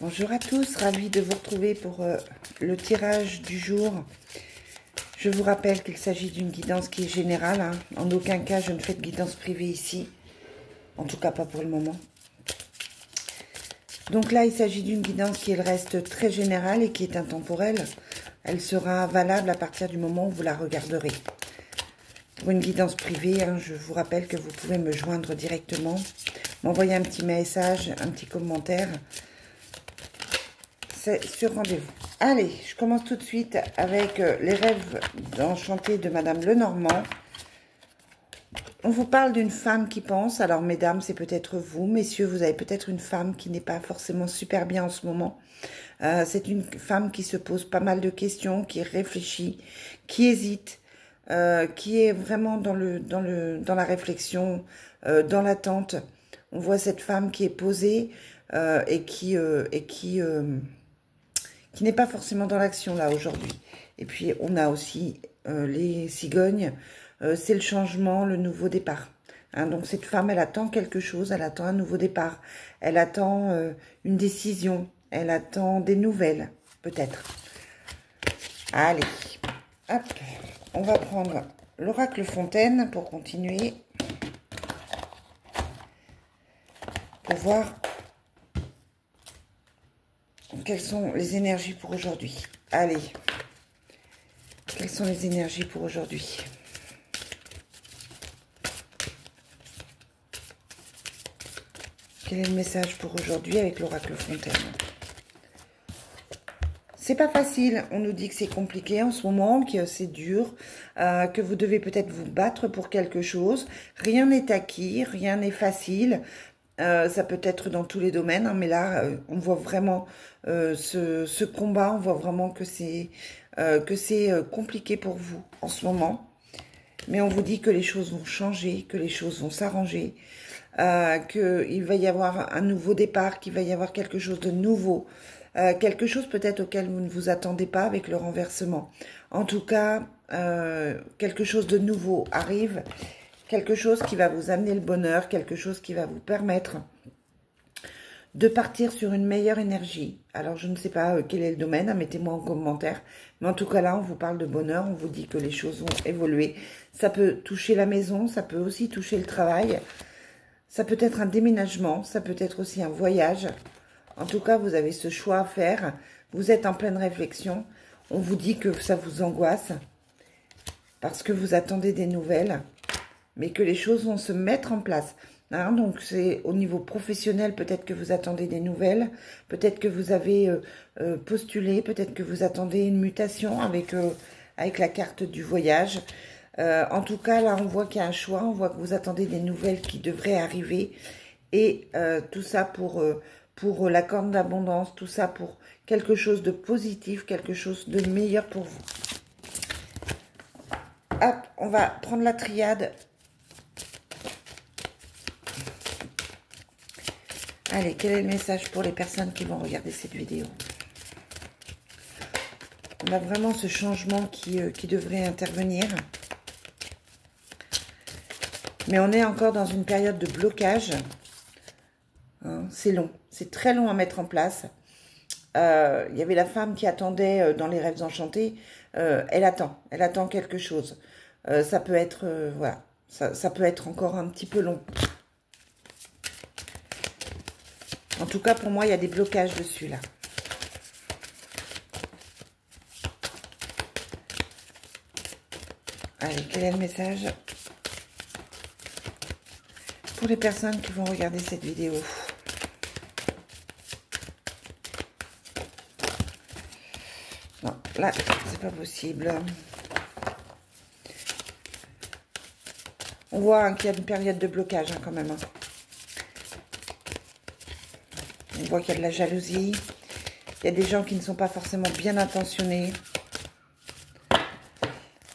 Bonjour à tous, ravie de vous retrouver pour le tirage du jour. Je vous rappelle qu'il s'agit d'une guidance qui est générale. Hein. En aucun cas, je ne fais de guidance privée ici. En tout cas, pas pour le moment. Donc là, il s'agit d'une guidance qui reste très générale et qui est intemporelle. Elle sera valable à partir du moment où vous la regarderez. Pour une guidance privée, hein, je vous rappelle que vous pouvez me joindre directement, m'envoyer un petit message, un petit commentaire. C'est sur rendez-vous. Allez, je commence tout de suite avec les rêves enchantés de Madame Lenormand. On vous parle d'une femme qui pense. Alors, mesdames, c'est peut-être vous. Messieurs, vous avez peut-être une femme qui n'est pas forcément super bien en ce moment. C'est une femme qui se pose pas mal de questions, qui réfléchit, qui hésite, qui est vraiment dans la réflexion, dans l'attente. On voit cette femme qui est posée et qui n'est pas forcément dans l'action là aujourd'hui. Et puis on a aussi les cigognes, c'est le changement, le nouveau départ. Hein, donc cette femme, elle attend quelque chose, elle attend un nouveau départ, elle attend une décision, elle attend des nouvelles, peut-être. Allez, hop, on va prendre l'oracle Fontaine pour continuer, pour voir quelles sont les énergies pour aujourd'hui. Allez, quelles sont les énergies pour aujourd'hui? Quel est le message pour aujourd'hui avec l'oracle Fontaine? C'est pas facile, on nous dit que c'est compliqué en ce moment, que c'est dur, que vous devez peut-être vous battre pour quelque chose. Rien n'est acquis, rien n'est facile. Ça peut être dans tous les domaines, hein, mais là, on voit vraiment ce combat, on voit vraiment que c'est compliqué pour vous en ce moment. Mais on vous dit que les choses vont changer, que les choses vont s'arranger, qu'il va y avoir un nouveau départ, qu'il va y avoir quelque chose de nouveau, quelque chose peut-être auquel vous ne vous attendez pas avec le renversement. En tout cas, quelque chose de nouveau arrive. Quelque chose qui va vous amener le bonheur, quelque chose qui va vous permettre de partir sur une meilleure énergie. Alors, je ne sais pas quel est le domaine, hein, mettez-moi en commentaire. Mais en tout cas, là, on vous parle de bonheur, on vous dit que les choses vont évoluer. Ça peut toucher la maison, ça peut aussi toucher le travail. Ça peut être un déménagement, ça peut être aussi un voyage. En tout cas, vous avez ce choix à faire. Vous êtes en pleine réflexion. On vous dit que ça vous angoisse parce que vous attendez des nouvelles, mais que les choses vont se mettre en place. Hein, donc, c'est au niveau professionnel, peut-être que vous attendez des nouvelles, peut-être que vous avez postulé, peut-être que vous attendez une mutation avec la carte du voyage. En tout cas, là, on voit qu'il y a un choix, on voit que vous attendez des nouvelles qui devraient arriver. Et tout ça pour la corne d'abondance, tout ça pour quelque chose de positif, quelque chose de meilleur pour vous. Hop, on va prendre la triade. Allez, quel est le message pour les personnes qui vont regarder cette vidéo? On a vraiment ce changement qui devrait intervenir. Mais on est encore dans une période de blocage. Hein, c'est long, c'est très long à mettre en place. Il y avait la femme qui attendait dans les rêves enchantés. Elle attend quelque chose. Ça peut être, voilà, ça peut être encore un petit peu long. En tout cas, pour moi, il y a des blocages dessus, là. Allez, quel est le message pour les personnes qui vont regarder cette vidéo? Non, là, c'est pas possible. On voit hein, qu'il y a une période de blocage, hein, quand même. Hein. On voit qu'il y a de la jalousie. Il y a des gens qui ne sont pas forcément bien intentionnés.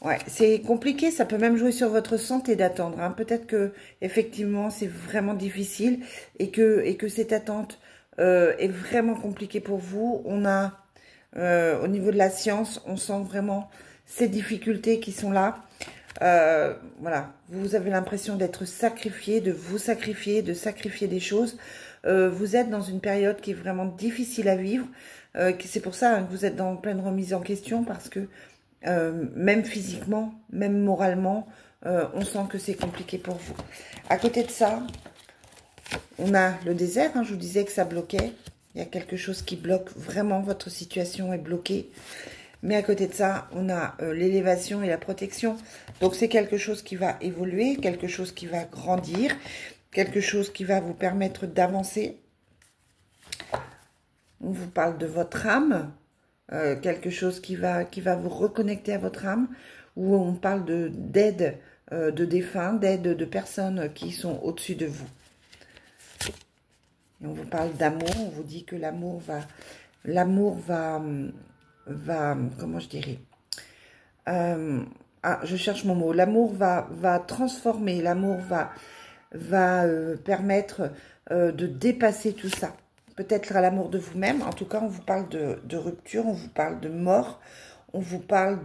Ouais, c'est compliqué. Ça peut même jouer sur votre santé d'attendre. Hein. Peut-être que effectivement, c'est vraiment difficile et que cette attente est vraiment compliquée pour vous. On a, au niveau de la science, on sent vraiment ces difficultés qui sont là. Voilà, vous avez l'impression d'être sacrifié, de vous sacrifier, de sacrifier des choses. vous êtes dans une période qui est vraiment difficile à vivre. C'est pour ça que vous êtes dans pleine remise en question, parce que même physiquement, même moralement, on sent que c'est compliqué pour vous. À côté de ça, on a le désert, hein, je vous disais que ça bloquait. Il y a quelque chose qui bloque vraiment, votre situation est bloquée. Mais à côté de ça, on a l'élévation et la protection. Donc c'est quelque chose qui va évoluer, quelque chose qui va grandir, quelque chose qui va vous permettre d'avancer. On vous parle de votre âme, quelque chose qui va vous reconnecter à votre âme, où on parle d'aide de défunts, d'aide de personnes qui sont au-dessus de vous. Et on vous parle d'amour, on vous dit que l'amour va, comment je dirais, je cherche mon mot, l'amour va transformer, l'amour va permettre de dépasser tout ça. Peut-être à l'amour de vous-même, en tout cas on vous parle de rupture, on vous parle de mort, on vous parle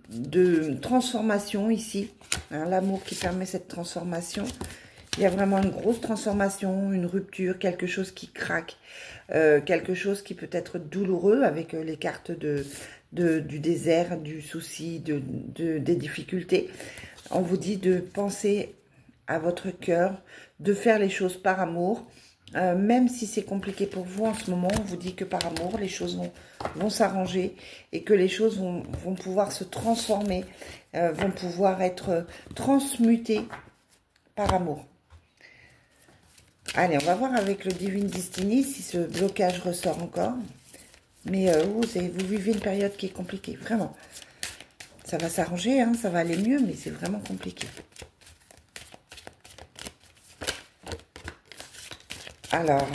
de transformation ici, hein, l'amour qui permet cette transformation. Il y a vraiment une grosse transformation, une rupture, quelque chose qui craque, quelque chose qui peut être douloureux avec les cartes du désert, du souci, des difficultés. On vous dit de penser à votre cœur, de faire les choses par amour. Même si c'est compliqué pour vous en ce moment, on vous dit que par amour, les choses vont s'arranger et que les choses vont pouvoir se transformer, vont pouvoir être transmutées par amour. Allez, on va voir avec le Divine Destiny si ce blocage ressort encore. Mais vous vivez une période qui est compliquée, vraiment. Ça va s'arranger, hein, ça va aller mieux, mais c'est vraiment compliqué. Alors,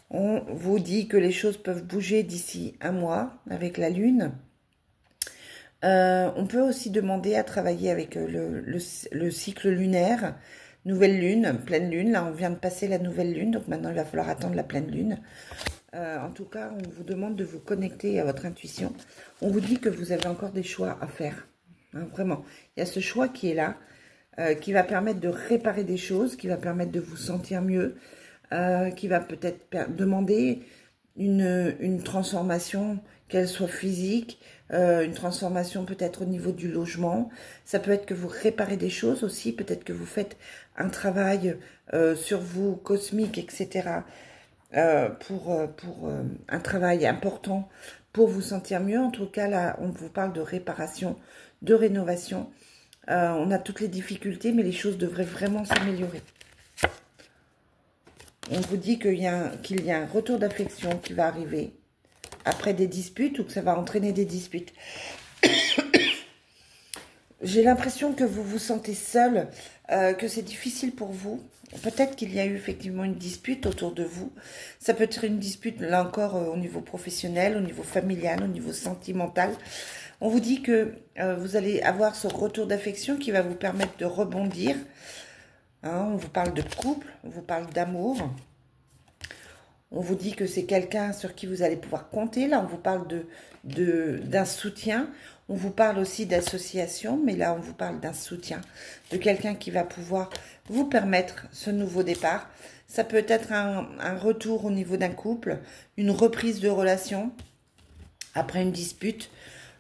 on vous dit que les choses peuvent bouger d'ici un mois avec la Lune. On peut aussi demander à travailler avec le cycle lunaire, nouvelle lune, pleine lune. Là, on vient de passer la nouvelle lune, donc maintenant, il va falloir attendre la pleine lune. En tout cas, on vous demande de vous connecter à votre intuition. On vous dit que vous avez encore des choix à faire. Hein, vraiment, il y a ce choix qui est là, qui va permettre de réparer des choses, qui va permettre de vous sentir mieux, qui va peut-être demander une transformation, qu'elle soit physique, une transformation peut-être au niveau du logement. Ça peut être que vous réparez des choses aussi, peut-être que vous faites un travail sur vous, cosmique, etc. Pour un travail important pour vous sentir mieux. En tout cas, là, on vous parle de réparation, de rénovation. On a toutes les difficultés, mais les choses devraient vraiment s'améliorer. On vous dit qu'il y a un retour d'affection qui va arriver après des disputes ou que ça va entraîner des disputes. J'ai l'impression que vous vous sentez seul, que c'est difficile pour vous. Peut-être qu'il y a eu effectivement une dispute autour de vous. Ça peut être une dispute, là encore, au niveau professionnel, au niveau familial, au niveau sentimental. On vous dit que vous allez avoir ce retour d'affection qui va vous permettre de rebondir. Hein, on vous parle de couple, on vous parle d'amour. On vous dit que c'est quelqu'un sur qui vous allez pouvoir compter. Là, on vous parle d'un soutien. On vous parle aussi d'association, mais là, on vous parle d'un soutien, de quelqu'un qui va pouvoir vous permettre ce nouveau départ. Ça peut être un retour au niveau d'un couple, une reprise de relation après une dispute.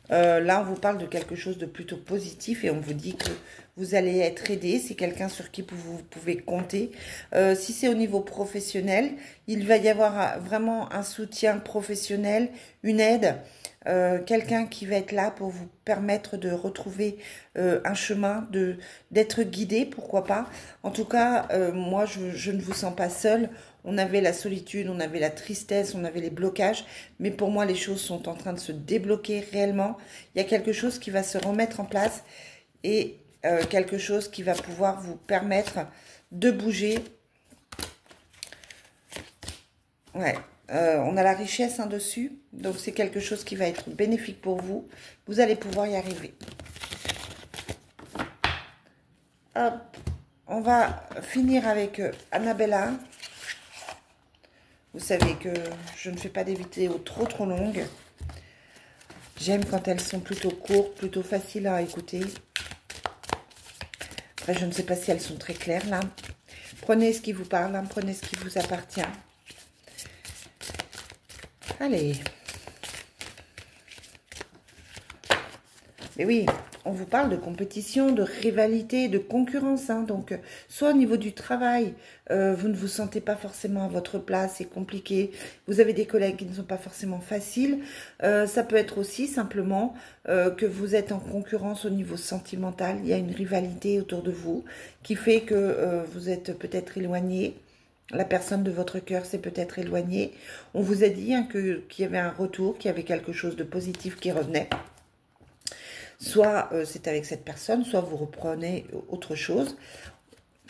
Là, on vous parle de quelque chose de plutôt positif et on vous dit que vous allez être aidé. C'est quelqu'un sur qui vous pouvez compter. Si c'est au niveau professionnel, il va y avoir vraiment un soutien professionnel, une aide. Quelqu'un qui va être là pour vous permettre de retrouver un chemin, d'être guidé, pourquoi pas. En tout cas, moi, je ne vous sens pas seul. On avait la solitude, on avait la tristesse, on avait les blocages. Mais pour moi, les choses sont en train de se débloquer réellement. Il y a quelque chose qui va se remettre en place et quelque chose qui va pouvoir vous permettre de bouger. Ouais. On a la richesse dessus, donc c'est quelque chose qui va être bénéfique pour vous. Vous allez pouvoir y arriver. Hop, on va finir avec Annabella. Vous savez que je ne fais pas des vidéos trop longues. J'aime quand elles sont plutôt courtes, plutôt faciles à écouter. Après, je ne sais pas si elles sont très claires, là. Prenez ce qui vous parle, hein, prenez ce qui vous appartient. Allez. Mais oui, on vous parle de compétition, de rivalité, de concurrence. Hein, donc, soit au niveau du travail, vous ne vous sentez pas forcément à votre place, c'est compliqué. Vous avez des collègues qui ne sont pas forcément faciles. Ça peut être aussi simplement que vous êtes en concurrence au niveau sentimental. Il y a une rivalité autour de vous qui fait que vous êtes peut-être éloigné. La personne de votre cœur s'est peut-être éloignée. On vous a dit hein, qu'il y avait un retour, qu'il y avait quelque chose de positif qui revenait. Soit c'est avec cette personne, soit vous reprenez autre chose.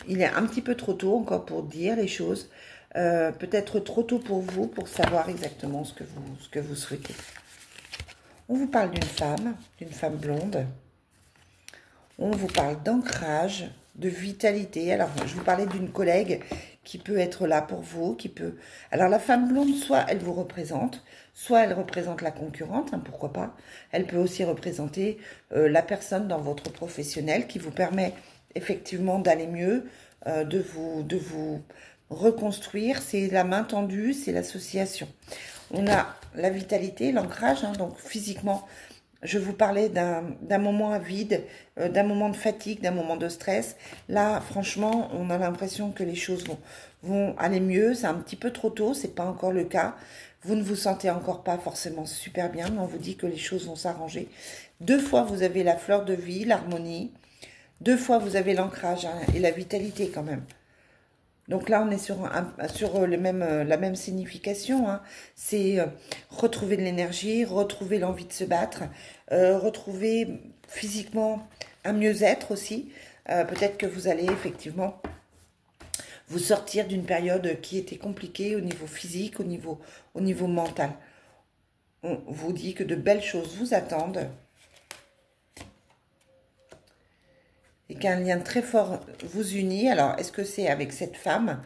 Il est un petit peu trop tôt encore pour dire les choses. Peut-être trop tôt pour vous, pour savoir exactement ce que vous souhaitez. On vous parle d'une femme blonde. On vous parle d'ancrage, de vitalité. Alors, je vous parlais d'une collègue qui peut être là pour vous, qui peut... Alors, la femme blonde, soit elle vous représente, soit elle représente la concurrente, hein, pourquoi pas. Elle peut aussi représenter la personne dans votre professionnel qui vous permet effectivement d'aller mieux, de vous reconstruire. C'est la main tendue, c'est l'association. On a la vitalité, l'ancrage, hein, donc physiquement... Je vous parlais d'un moment à vide, d'un moment de fatigue, d'un moment de stress. Là, franchement, on a l'impression que les choses vont aller mieux. C'est un petit peu trop tôt, c'est pas encore le cas. Vous ne vous sentez encore pas forcément super bien, mais on vous dit que les choses vont s'arranger. 2 fois, vous avez la fleur de vie, l'harmonie. 2 fois, vous avez l'ancrage hein, et la vitalité quand même. Donc là, on est sur la même signification. Hein. C'est retrouver de l'énergie, retrouver l'envie de se battre, retrouver physiquement un mieux-être aussi. Peut-être que vous allez effectivement vous sortir d'une période qui était compliquée au niveau physique, au niveau mental. On vous dit que de belles choses vous attendent. Et qu'un lien très fort vous unit. Alors, est-ce que c'est avec cette femme?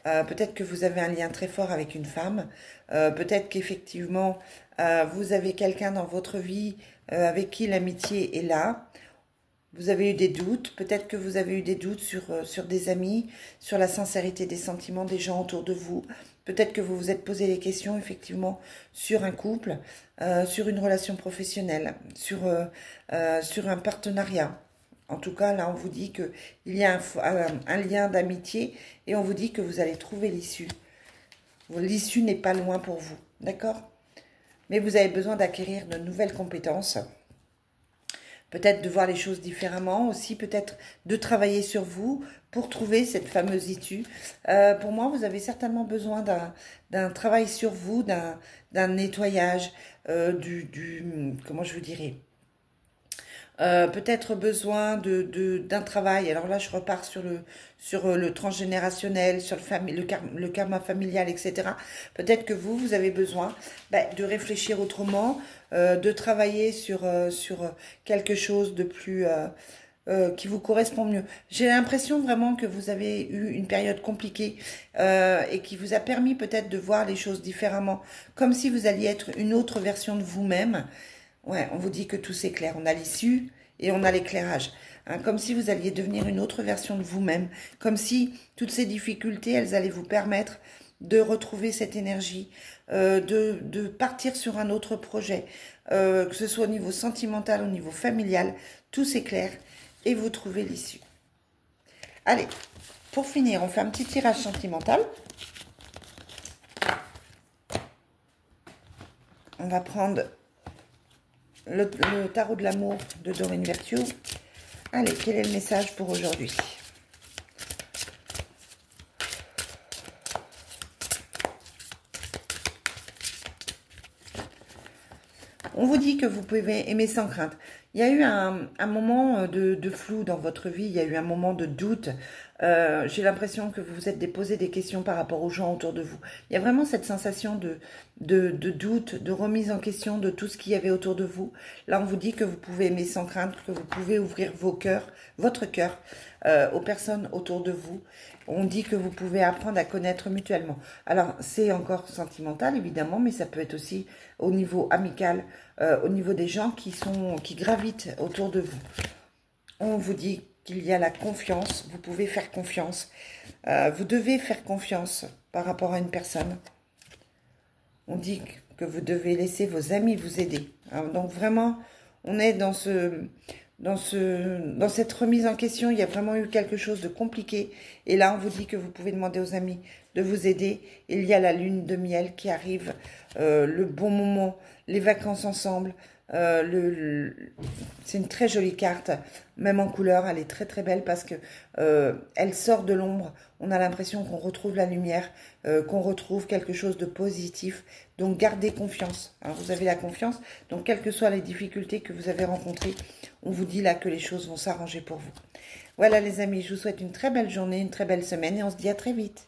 Peut-être que vous avez un lien très fort avec une femme. Peut-être qu'effectivement, vous avez quelqu'un dans votre vie avec qui l'amitié est là. Vous avez eu des doutes. Peut-être que vous avez eu des doutes sur des amis, sur la sincérité des sentiments des gens autour de vous. Peut-être que vous vous êtes posé des questions, effectivement, sur un couple, sur une relation professionnelle, sur un partenariat. En tout cas, là, on vous dit qu'il y a un lien d'amitié et on vous dit que vous allez trouver l'issue. L'issue n'est pas loin pour vous, d'accord? Mais vous avez besoin d'acquérir de nouvelles compétences. Peut-être de voir les choses différemment aussi, peut-être de travailler sur vous pour trouver cette fameuse issue. Pour moi, vous avez certainement besoin d'un travail sur vous, d'un nettoyage, comment je vous dirais, peut-être besoin d'un travail. Alors là, je repars sur le transgénérationnel, sur le karma familial, etc. Peut-être que vous avez besoin de réfléchir autrement, de travailler sur quelque chose de plus... qui vous correspond mieux. J'ai l'impression vraiment que vous avez eu une période compliquée et qui vous a permis peut-être de voir les choses différemment, comme si vous alliez être une autre version de vous-même. Ouais, on vous dit que tout s'éclaire. On a l'issue et on a l'éclairage. Hein, comme si vous alliez devenir une autre version de vous-même. Comme si toutes ces difficultés, elles allaient vous permettre de retrouver cette énergie, de partir sur un autre projet. Que ce soit au niveau sentimental, au niveau familial, tout s'éclaire et vous trouvez l'issue. Allez, pour finir, on fait un petit tirage sentimental. On va prendre... Le tarot de l'amour de Doreen Virtue. Allez, quel est le message pour aujourd'hui? On vous dit que vous pouvez aimer sans crainte. Il y a eu un moment de flou dans votre vie, il y a eu un moment de doute. J'ai l'impression que vous vous êtes posé des questions par rapport aux gens autour de vous. Il y a vraiment cette sensation de doute, de remise en question de tout ce qu'il y avait autour de vous. Là, on vous dit que vous pouvez aimer sans crainte, que vous pouvez ouvrir votre cœur aux personnes autour de vous. On dit que vous pouvez apprendre à connaître mutuellement. Alors, c'est encore sentimental, évidemment, mais ça peut être aussi au niveau amical, au niveau des gens qui gravitent autour de vous. On vous dit qu'il y a la confiance. Vous pouvez faire confiance. Vous devez faire confiance par rapport à une personne. On dit que vous devez laisser vos amis vous aider. Alors, donc vraiment, on est dans cette remise en question. Il y a vraiment eu quelque chose de compliqué. Et là, on vous dit que vous pouvez demander aux amis de vous aider. Il y a la lune de miel qui arrive, le bon moment, les vacances ensemble. C'est une très jolie carte, même en couleur, elle est très très belle parce que elle sort de l'ombre. On a l'impression qu'on retrouve la lumière, qu'on retrouve quelque chose de positif. Donc gardez confiance. Alors, vous avez la confiance, donc quelles que soient les difficultés que vous avez rencontrées, on vous dit là que les choses vont s'arranger pour vous. Voilà les amis, je vous souhaite une très belle journée, une très belle semaine et on se dit à très vite.